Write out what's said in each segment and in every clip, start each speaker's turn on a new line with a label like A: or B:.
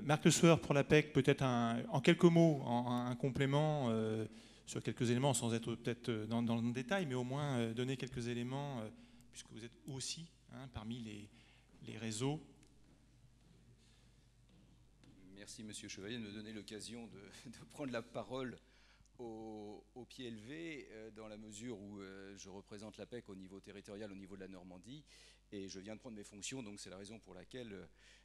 A: Marc Le Sueur pour l'APEC, peut-être en quelques mots, un complément sur quelques éléments, sans être peut-être dans le détail, mais au moins donner quelques éléments, puisque vous êtes aussi parmi les réseaux.
B: Merci Monsieur Chevalier de me donner l'occasion de prendre la parole au pied levé, dans la mesure où je représente l'APEC au niveau territorial, au niveau de la Normandie, et je viens de prendre mes fonctions, donc c'est la raison pour laquelle,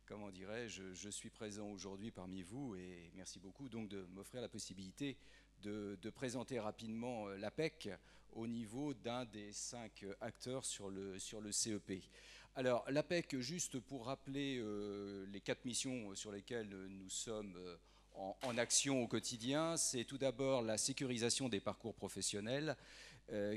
B: comment dirais-je, je suis présent aujourd'hui parmi vous, et merci beaucoup donc de m'offrir la possibilité de présenter rapidement l'APEC au niveau d'un des 5 acteurs sur le CEP. Alors l'APEC, juste pour rappeler les 4 missions sur lesquelles nous sommes en action au quotidien, c'est tout d'abord la sécurisation des parcours professionnels,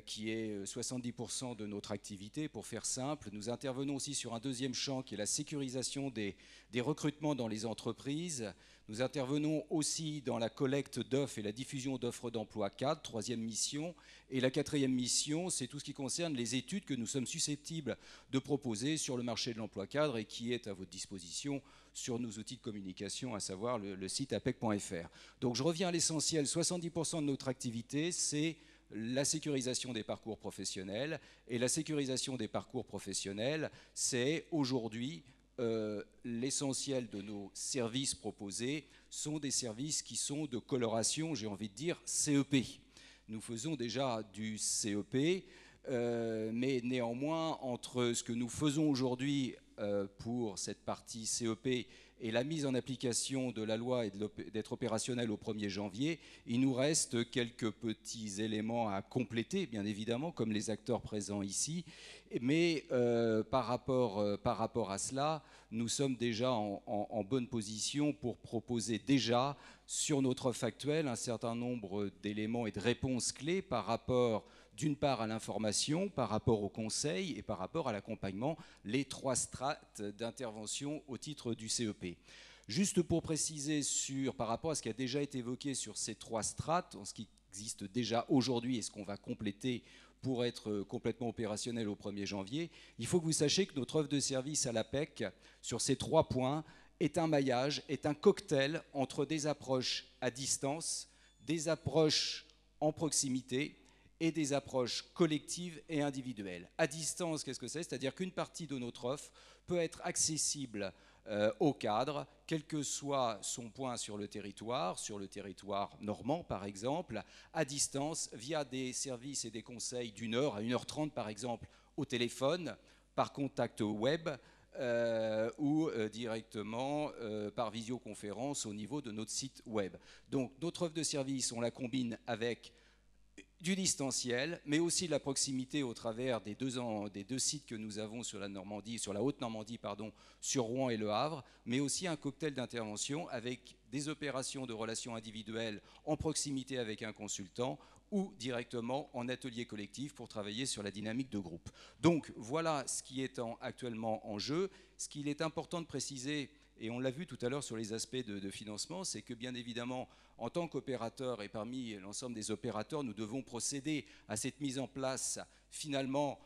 B: qui est 70% de notre activité, pour faire simple. Nous intervenons aussi sur un deuxième champ qui est la sécurisation des recrutements dans les entreprises. Nous intervenons aussi dans la collecte d'offres et la diffusion d'offres d'emploi cadre, troisième mission. Et la quatrième mission, c'est tout ce qui concerne les études que nous sommes susceptibles de proposer sur le marché de l'emploi cadre et qui est à votre disposition sur nos outils de communication, à savoir le site apec.fr. Donc je reviens à l'essentiel, 70% de notre activité, c'est la sécurisation des parcours professionnels. Et la sécurisation des parcours professionnels, c'est aujourd'hui l'essentiel de nos services proposés sont des services qui sont de coloration, j'ai envie de dire, CEP. Nous faisons déjà du CEP, mais néanmoins, entre ce que nous faisons aujourd'hui pour cette partie CEP et la mise en application de la loi et d'être opérationnel au 1er janvier, il nous reste quelques petits éléments à compléter, bien évidemment, comme les acteurs présents ici. Mais par rapport à cela, nous sommes déjà en bonne position pour proposer déjà sur notre offre actuelle un certain nombre d'éléments et de réponses clés par rapport d'une part à l'information, par rapport au conseil et par rapport à l'accompagnement, les 3 strates d'intervention au titre du CEP. Juste pour préciser par rapport à ce qui a déjà été évoqué sur ces 3 strates, en ce qui existe déjà aujourd'hui et ce qu'on va compléter pour être complètement opérationnel au 1er janvier, il faut que vous sachiez que notre offre de service à l'APEC, sur ces 3 points, est un maillage, est un cocktail entre des approches à distance, des approches en proximité, et des approches collectives et individuelles. À distance, qu'est-ce que c'est? C'est-à-dire qu'une partie de notre offre peut être accessible au cadre, quel que soit son point sur le territoire normand par exemple, à distance, via des services et des conseils d'1 heure à 1h30 par exemple, au téléphone, par contact web, ou directement par visioconférence au niveau de notre site web. Donc notre offre de service, on la combine avec du distanciel, mais aussi de la proximité au travers des deux sites que nous avons sur la Normandie, sur la Haute-Normandie, pardon, sur Rouen et Le Havre, mais aussi un cocktail d'intervention avec des opérations de relations individuelles en proximité avec un consultant ou directement en atelier collectif pour travailler sur la dynamique de groupe. Donc voilà ce qui est actuellement en jeu. Ce qu'il est important de préciser, et on l'a vu tout à l'heure sur les aspects de financement, c'est que bien évidemment, en tant qu'opérateur et parmi l'ensemble des opérateurs, nous devons procéder à cette mise en place finalement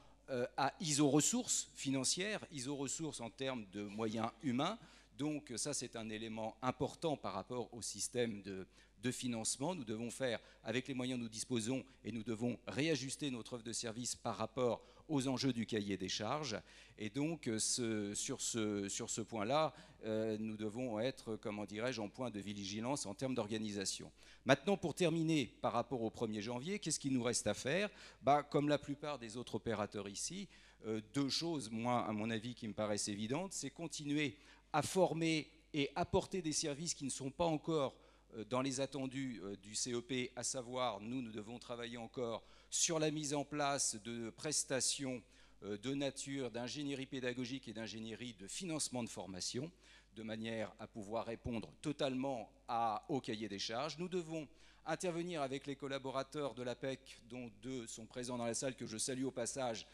B: à iso-ressources financières, iso-ressources en termes de moyens humains. Donc ça, c'est un élément important par rapport au système de financement. Nous devons faire avec les moyens dont nous disposons et nous devons réajuster notre offre de service par rapport aux enjeux du cahier des charges. Et donc, sur ce point-là, nous devons être, comment dirais-je, en point de vigilance en termes d'organisation. Maintenant, pour terminer, par rapport au 1er janvier, qu'est-ce qu'il nous reste à faire? Comme la plupart des autres opérateurs ici, 2 choses, moi, à mon avis, qui me paraissent évidentes, c'est continuer à former et apporter des services qui ne sont pas encore dans les attendus du CEP, à savoir, nous devons travailler encore sur la mise en place de prestations de nature d'ingénierie pédagogique et d'ingénierie de financement de formation, de manière à pouvoir répondre totalement au cahier des charges. Nous devons intervenir avec les collaborateurs de l'APEC, dont 2 sont présents dans la salle, que je salue au passage,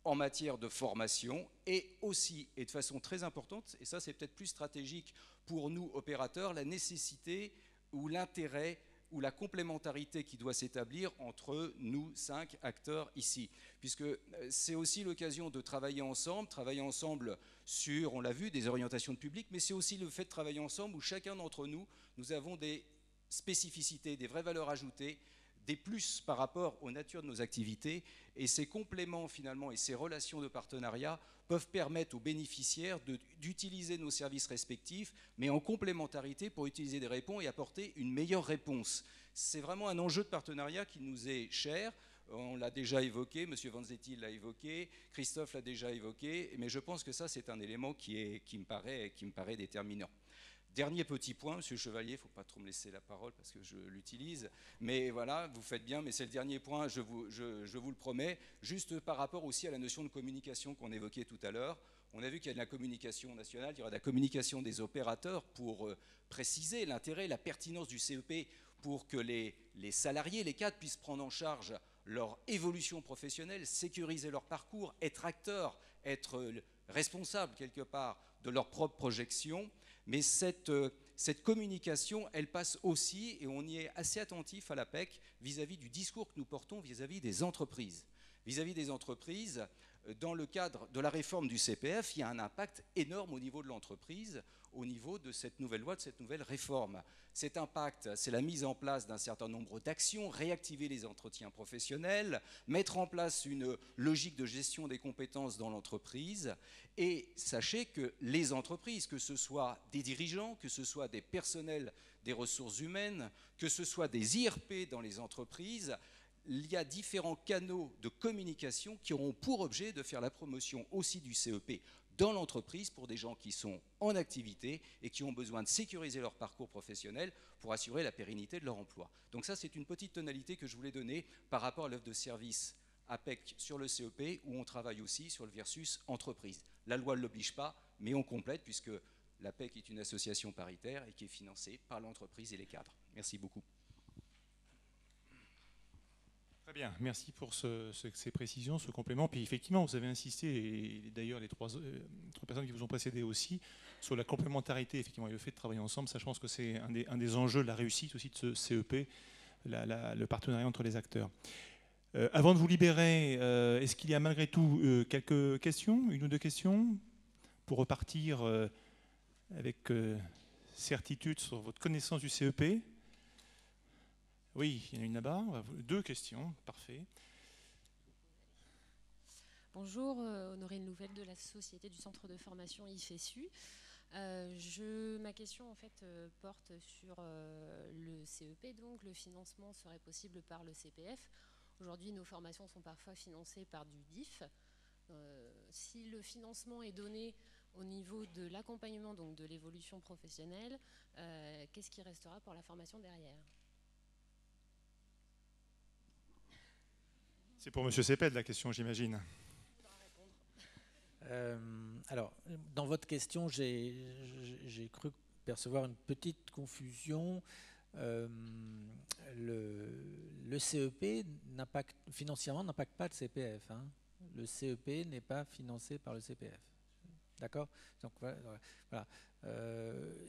B: en matière de formation, et aussi, et de façon très importante, et ça c'est peut-être plus stratégique pour nous opérateurs, la nécessité ou l'intérêt ou la complémentarité qui doit s'établir entre nous 5 acteurs ici. Puisque c'est aussi l'occasion de travailler ensemble sur, on l'a vu, des orientations de public, mais c'est aussi le fait de travailler ensemble où chacun d'entre nous, nous avons des spécificités, des vraies valeurs ajoutées, des plus par rapport aux natures de nos activités, et ces compléments finalement et ces relations de partenariat peuvent permettre aux bénéficiaires d'utiliser nos services respectifs, mais en complémentarité pour utiliser des réponses et apporter une meilleure réponse. C'est vraiment un enjeu de partenariat qui nous est cher. On l'a déjà évoqué, M. Vanzetti l'a évoqué, Christophe l'a déjà évoqué, mais je pense que ça c'est un élément qui me paraît déterminant. Dernier petit point, Monsieur Chevalier, il ne faut pas trop me laisser la parole parce que je l'utilise, mais voilà, vous faites bien, mais c'est le dernier point, je vous le promets, juste par rapport aussi à la notion de communication qu'on évoquait tout à l'heure. On a vu qu'il y a de la communication nationale, il y aura de la communication des opérateurs pour préciser l'intérêt, la pertinence du CEP pour que les salariés, les cadres puissent prendre en charge leur évolution professionnelle, sécuriser leur parcours, être acteurs, être responsables quelque part de leur propre projection. Mais cette communication, elle passe aussi, et on y est assez attentif à l'APEC, vis-à-vis du discours que nous portons vis-à-vis des entreprises. Vis-à-vis des entreprises, dans le cadre de la réforme du CPF, il y a un impact énorme au niveau de l'entreprise, au niveau de cette nouvelle loi, de cette nouvelle réforme. Cet impact, c'est la mise en place d'un certain nombre d'actions, réactiver les entretiens professionnels, mettre en place une logique de gestion des compétences dans l'entreprise. Et sachez que les entreprises, que ce soit des dirigeants, que ce soit des personnels des ressources humaines, que ce soit des IRP dans les entreprises, il y a différents canaux de communication qui auront pour objet de faire la promotion aussi du CEP dans l'entreprise pour des gens qui sont en activité et qui ont besoin de sécuriser leur parcours professionnel pour assurer la pérennité de leur emploi. Donc ça, c'est une petite tonalité que je voulais donner par rapport à l'offre de service APEC sur le CEP, où on travaille aussi sur le versus entreprise. La loi ne l'oblige pas, mais on complète puisque l'APEC est une association paritaire et qui est financée par l'entreprise et les cadres. Merci beaucoup.
A: Très bien, merci pour ces précisions, ce complément. Puis effectivement, vous avez insisté, et d'ailleurs les trois personnes qui vous ont précédé aussi, sur la complémentarité, effectivement, et le fait de travailler ensemble. Ça, je pense que c'est un des enjeux de la réussite aussi de ce CEP, le partenariat entre les acteurs. Avant de vous libérer, est-ce qu'il y a malgré tout quelques questions, une ou deux questions, pour repartir avec certitude sur votre connaissance du CEP? Oui, il y en a une là-bas. Deux questions, parfait.
C: Bonjour, Honorine Louvel de la Société du Centre de formation IFESU. Ma question en fait porte sur le CEP, donc le financement serait possible par le CPF. Aujourd'hui, nos formations sont parfois financées par du DIF. Si le financement est donné au niveau de l'accompagnement, donc de l'évolution professionnelle, qu'est-ce qui restera pour la formation derrière ?
A: C'est pour M. Ceped la question, j'imagine.
D: Alors, dans votre question, j'ai cru percevoir une petite confusion. Le CEP financièrement n'impacte pas le CPF. Hein. Le CEP n'est pas financé par le CPF. D'accord ? Donc voilà.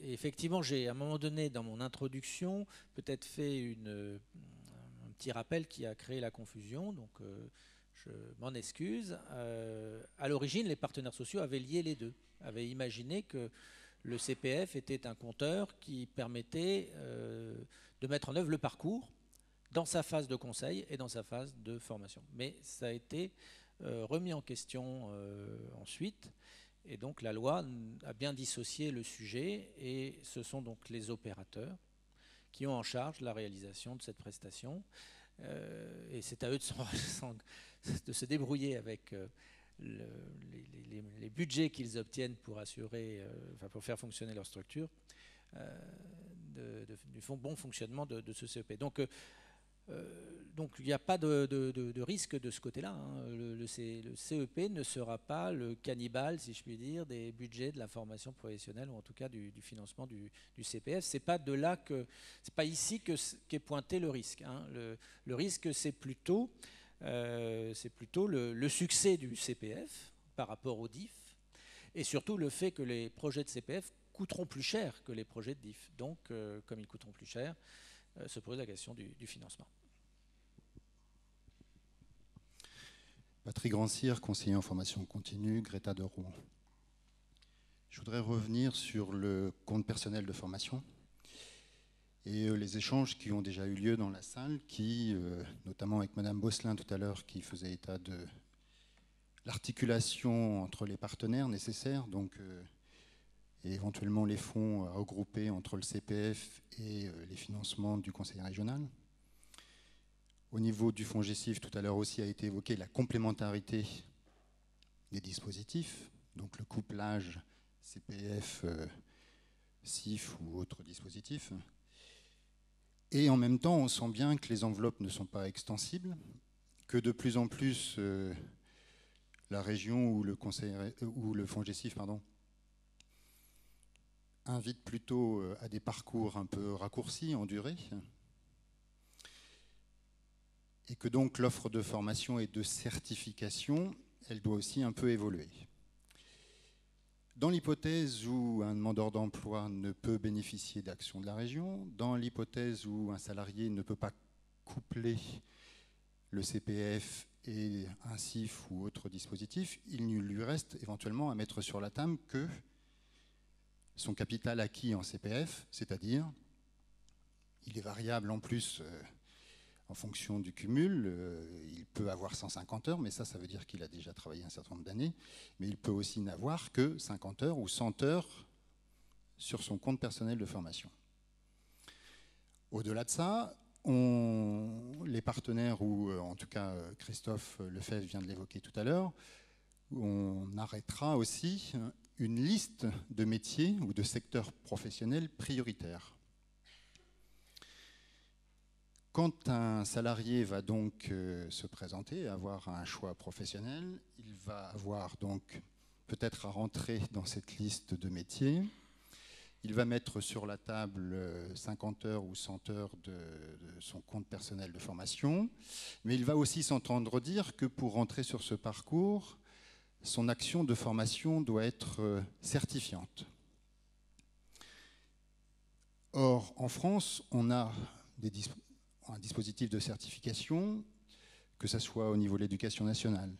D: Et effectivement, j'ai à un moment donné dans mon introduction peut-être fait un petit rappel qui a créé la confusion. Donc je m'en excuse. À l'origine, les partenaires sociaux avaient lié les deux, avaient imaginé que le CPF était un compteur qui permettait de mettre en œuvre le parcours dans sa phase de conseil et dans sa phase de formation. Mais ça a été remis en question ensuite. Et donc la loi a bien dissocié le sujet et ce sont donc les opérateurs qui ont en charge la réalisation de cette prestation. Et c'est à eux de se débrouiller avec les budgets qu'ils obtiennent pour assurer, pour faire fonctionner leur structure, du bon fonctionnement de ce CEP. Donc il n'y a pas de risque de ce côté-là. Hein. Le CEP ne sera pas le cannibale, si je puis dire, des budgets de la formation professionnelle, ou en tout cas du financement du CPF. C'est pas ici qu'est pointé le risque. Hein. Le risque, c'est plutôt le succès du CPF par rapport au DIF, et surtout le fait que les projets de CPF coûteront plus cher que les projets de DIF. Donc, comme ils coûteront plus cher, se pose la question du financement.
E: Patrick Grandcir, conseiller en formation continue, Greta de Rouen. Je voudrais revenir sur le compte personnel de formation et les échanges qui ont déjà eu lieu dans la salle, qui, notamment avec Madame Bosselin tout à l'heure, qui faisait état de l'articulation entre les partenaires nécessaires, donc et éventuellement les fonds à regrouper entre le CPF et les financements du conseil régional. Au niveau du fonds GESIF, tout à l'heure aussi a été évoqué la complémentarité des dispositifs, donc le couplage CPF, CIF ou autres dispositifs. Et en même temps, on sent bien que les enveloppes ne sont pas extensibles, que de plus en plus la région ou le fonds GESIF invite plutôt à des parcours un peu raccourcis en durée, et que donc l'offre de formation et de certification, elle doit aussi un peu évoluer. Dans l'hypothèse où un demandeur d'emploi ne peut bénéficier d'actions de la région, dans l'hypothèse où un salarié ne peut pas coupler le CPF et un CIF ou autre dispositif, il ne lui reste éventuellement à mettre sur la table que son capital acquis en CPF, c'est-à-dire, il est variable en plus en fonction du cumul, il peut avoir 150 heures, mais ça veut dire qu'il a déjà travaillé un certain nombre d'années, mais il peut aussi n'avoir que 50 heures ou 100 heures sur son compte personnel de formation. Au-delà de ça, les partenaires, ou en tout cas Christophe Lefebvre vient de l'évoquer tout à l'heure, on arrêtera aussi une liste de métiers ou de secteurs professionnels prioritaires. Quand un salarié va donc se présenter, avoir un choix professionnel, il va avoir donc peut-être à rentrer dans cette liste de métiers. Il va mettre sur la table 50 heures ou 100 heures de son compte personnel de formation, mais il va aussi s'entendre dire que pour rentrer sur ce parcours, son action de formation doit être certifiante. Or, en France, on a un dispositif de certification, que ce soit au niveau de l'éducation nationale,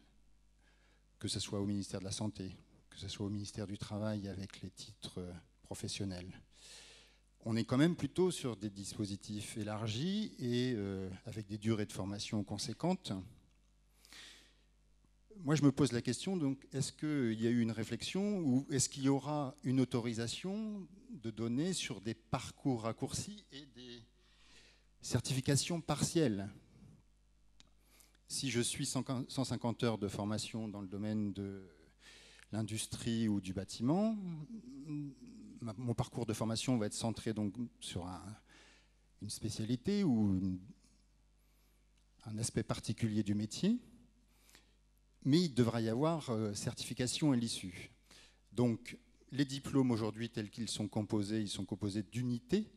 E: que ce soit au ministère de la Santé, que ce soit au ministère du Travail avec les titres professionnels. On est quand même plutôt sur des dispositifs élargis et avec des durées de formation conséquentes. Moi, je me pose la question, donc, est-ce qu'il y a eu une réflexion ou est-ce qu'il y aura une autorisation de donner sur des parcours raccourcis et des certification partielle? Si je suis 150 heures de formation dans le domaine de l'industrie ou du bâtiment, mon parcours de formation va être centré donc sur une spécialité ou un aspect particulier du métier, mais il devra y avoir certification à l'issue. Donc les diplômes aujourd'hui tels qu'ils sont composés, ils sont composés d'unités.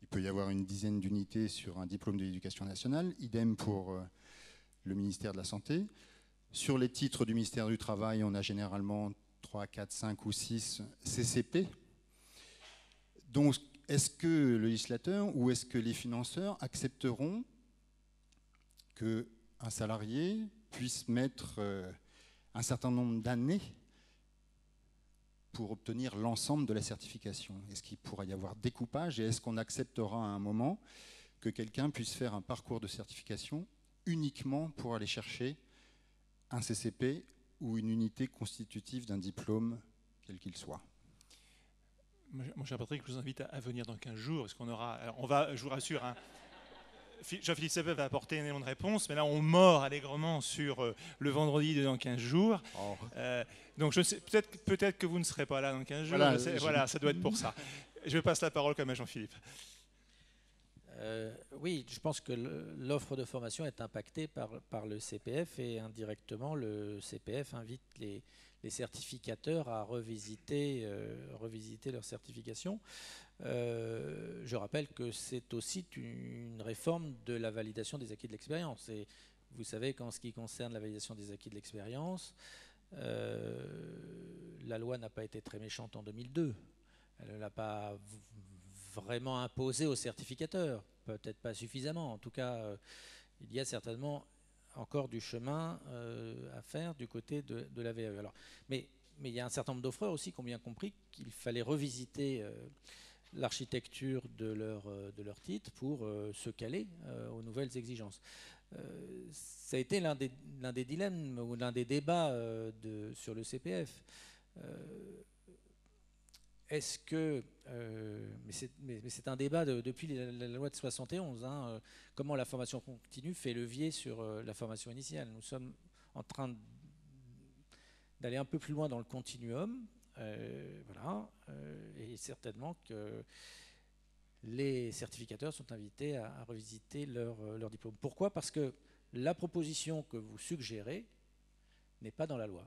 E: Il peut y avoir une dizaine d'unités sur un diplôme de l'éducation nationale, idem pour le ministère de la Santé. Sur les titres du ministère du Travail, on a généralement 3, 4, 5 ou 6 CCP. Donc, est-ce que le législateur ou est-ce que les financeurs accepteront qu'un salarié puisse mettre un certain nombre d'années pour obtenir l'ensemble de la certification? Est-ce qu'il pourra y avoir découpage et est-ce qu'on acceptera à un moment que quelqu'un puisse faire un parcours de certification uniquement pour aller chercher un CCP ou une unité constitutive d'un diplôme, quel qu'il soit?
A: Mon cher Patrick, je vous invite à venir dans 15 jours, parce qu'on aura... Alors on va, je vous rassure, hein, Jean-Philippe Seppel va apporter une élément de réponse, mais là on mord allègrement sur le vendredi de dans 15 jours. Oh. Donc peut-être que vous ne serez pas là dans 15 jours. Voilà, ça doit être pour ça. Je passe la parole quand même à Jean-Philippe.
D: Oui, je pense que l'offre de formation est impactée par le CPF et indirectement le CPF invite les certificateurs à revisiter leur certification. Je rappelle que c'est aussi une réforme de la validation des acquis de l'expérience. Et vous savez qu'en ce qui concerne la validation des acquis de l'expérience, la loi n'a pas été très méchante en 2002. Elle ne l'a pas vraiment imposé aux certificateurs. peut-être pas suffisamment. En tout cas, il y a certainement encore du chemin à faire du côté de la VAE. Alors, mais il y a un certain nombre d'offreurs aussi qui ont bien compris qu'il fallait revisiter l'architecture de leur titre pour se caler aux nouvelles exigences. Ça a été l'un des dilemmes ou l'un des débats sur le CPF. Est-ce que, mais c'est un débat depuis la loi de 71, hein, comment la formation continue fait levier sur la formation initiale. Nous sommes en train d'aller un peu plus loin dans le continuum, voilà, et certainement que les certificateurs sont invités à revisiter leur diplôme. Pourquoi? Parce que la proposition que vous suggérez n'est pas dans la loi.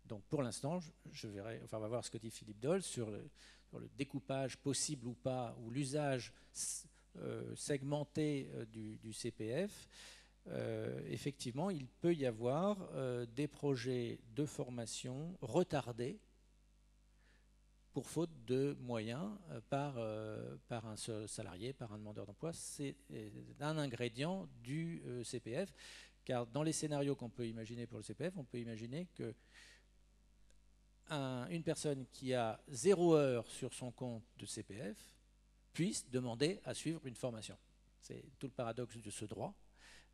D: Donc pour l'instant, on va voir ce que dit Philippe Doll sur le découpage possible ou pas, ou l'usage segmenté du CPF. Effectivement, il peut y avoir des projets de formation retardés pour faute de moyens par un seul salarié, par un demandeur d'emploi. C'est un ingrédient du CPF, car dans les scénarios qu'on peut imaginer pour le CPF, on peut imaginer que une personne qui a 0 heure sur son compte de CPF puisse demander à suivre une formation. C'est tout le paradoxe de ce droit.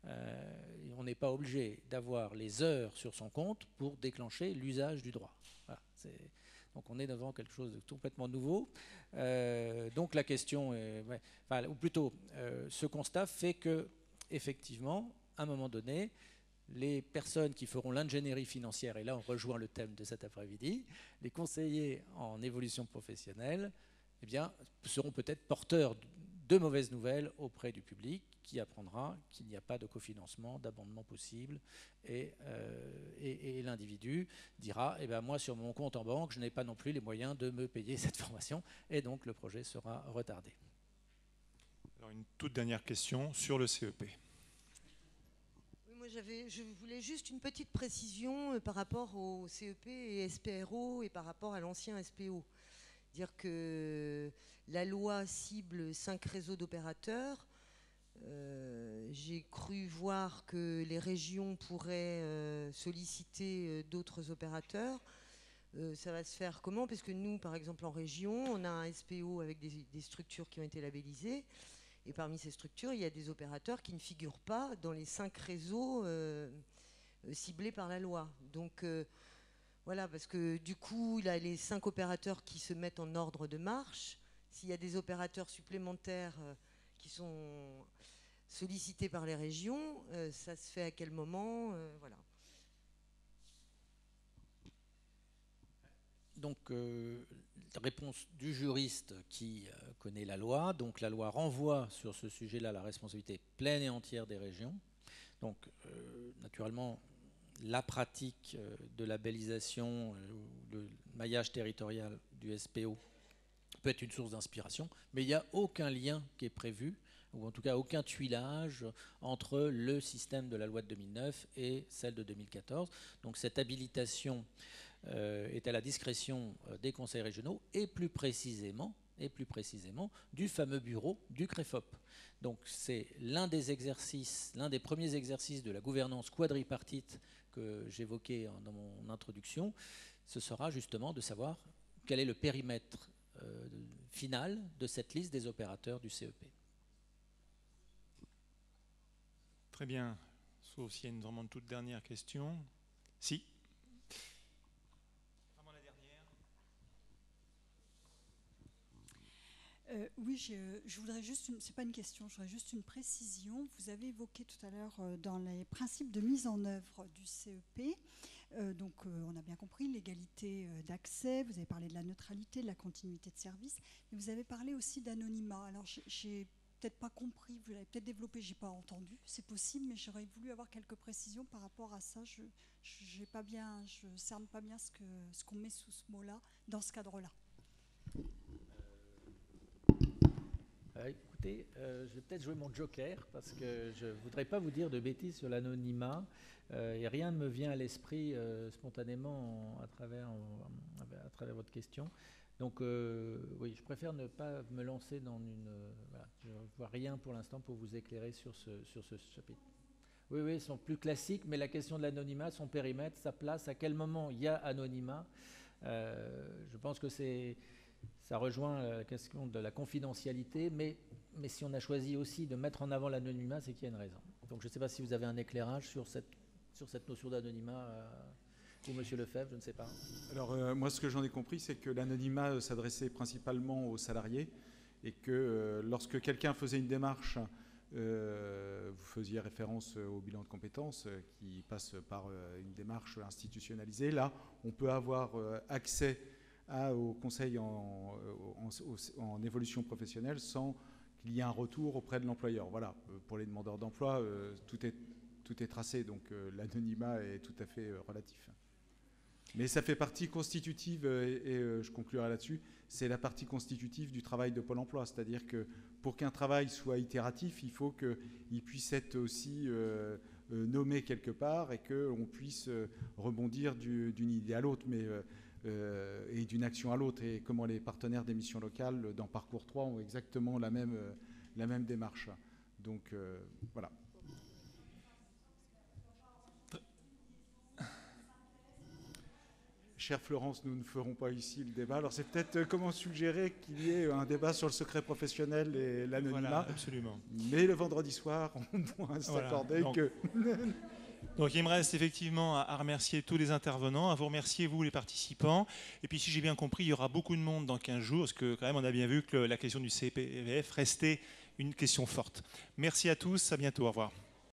D: On n'est pas obligé d'avoir les heures sur son compte pour déclencher l'usage du droit. Voilà, donc on est devant quelque chose de complètement nouveau. Donc la question est, ou plutôt ce constat fait que effectivement, à un moment donné, les personnes qui feront l'ingénierie financière, et là on rejoint le thème de cet après-midi, les conseillers en évolution professionnelle, eh bien, seront peut-être porteurs de mauvaises nouvelles auprès du public, qui apprendra qu'il n'y a pas de cofinancement, d'abondement possible, et l'individu dira, eh bien, moi sur mon compte en banque, je n'ai pas non plus les moyens de me payer cette formation, et donc le projet sera retardé.
A: Alors une toute dernière question sur le CEP.
F: Moi, je voulais juste une petite précision par rapport au CEP et SPRO et par rapport à l'ancien SPO. Dire que la loi cible 5 réseaux d'opérateurs. J'ai cru voir que les régions pourraient solliciter d'autres opérateurs. Ça va se faire comment? Parce que nous, par exemple, en région, on a un SPO avec des structures qui ont été labellisées. Et parmi ces structures, il y a des opérateurs qui ne figurent pas dans les 5 réseaux ciblés par la loi. Donc voilà, parce que du coup, il y a les 5 opérateurs qui se mettent en ordre de marche. S'il y a des opérateurs supplémentaires qui sont sollicités par les régions, ça se fait à quel moment? Voilà.
D: Donc, réponse du juriste qui connaît la loi. Donc, la loi renvoie sur ce sujet-là la responsabilité pleine et entière des régions. Donc, naturellement, la pratique de labellisation, le maillage territorial du SPO peut être une source d'inspiration, mais il n'y a aucun lien qui est prévu, ou en tout cas aucun tuilage entre le système de la loi de 2009 et celle de 2014. Donc, cette habilitation est à la discrétion des conseils régionaux et plus précisément du fameux bureau du CREFOP. Donc c'est l'un des premiers exercices de la gouvernance quadripartite que j'évoquais dans mon introduction. Ce sera justement de savoir quel est le périmètre final de cette liste des opérateurs du CEP.
A: Très bien. Sauf s'il y a une vraiment toute dernière question. Si.
G: Oui, je voudrais juste, c'est pas une question, je voudrais juste une précision. Vous avez évoqué tout à l'heure dans les principes de mise en œuvre du CEP, donc on a bien compris l'égalité d'accès, vous avez parlé de la neutralité, de la continuité de service, mais vous avez parlé aussi d'anonymat. Alors j'ai peut-être pas compris, vous l'avez peut-être développé, j'ai pas entendu, c'est possible, mais j'aurais voulu avoir quelques précisions par rapport à ça. Je cerne pas bien ce qu'on met sous ce mot-là dans ce cadre-là.
D: Écoutez, je vais peut-être jouer mon joker parce que je ne voudrais pas vous dire de bêtises sur l'anonymat et rien ne me vient à l'esprit spontanément à travers votre question. Donc oui, je préfère ne pas me lancer dans une... voilà, je ne vois rien pour l'instant pour vous éclairer sur ce chapitre. Oui, oui, ils sont plus classiques, mais la question de l'anonymat, son périmètre, sa place, à quel moment il y a anonymat, je pense que ça rejoint la question de la confidentialité, mais si on a choisi aussi de mettre en avant l'anonymat, c'est qu'il y a une raison. Donc je ne sais pas si vous avez un éclairage sur cette notion d'anonymat, ou Monsieur Lefebvre, je ne sais pas.
H: Alors moi, ce que j'en ai compris, c'est que l'anonymat s'adressait principalement aux salariés et que lorsque quelqu'un faisait une démarche, vous faisiez référence au bilan de compétences qui passe par une démarche institutionnalisée. Là, on peut avoir accès au conseil en évolution professionnelle sans qu'il y ait un retour auprès de l'employeur. Voilà, pour les demandeurs d'emploi, tout est tracé, donc l'anonymat est tout à fait relatif. Mais ça fait partie constitutive, et je conclurai là-dessus, c'est la partie constitutive du travail de Pôle emploi. C'est-à-dire que pour qu'un travail soit itératif, il faut qu'il puisse être aussi nommé quelque part et qu'on puisse rebondir d'une idée à l'autre, et d'une action à l'autre. Et comment les partenaires des missions locales dans Parcours 3 ont exactement la même démarche. Donc voilà. Chère Florence, nous ne ferons pas ici le débat. Alors c'est peut-être comment suggérer qu'il y ait un débat sur le secret professionnel et l'anonymat.
A: Voilà, absolument.
H: Mais le vendredi soir, on pourra s'accorder que...
A: Donc il me reste effectivement à remercier tous les intervenants, à vous remercier vous les participants. Et puis si j'ai bien compris, il y aura beaucoup de monde dans 15 jours, parce que quand même on a bien vu que la question du CPVF restait une question forte. Merci à tous, à bientôt, au revoir.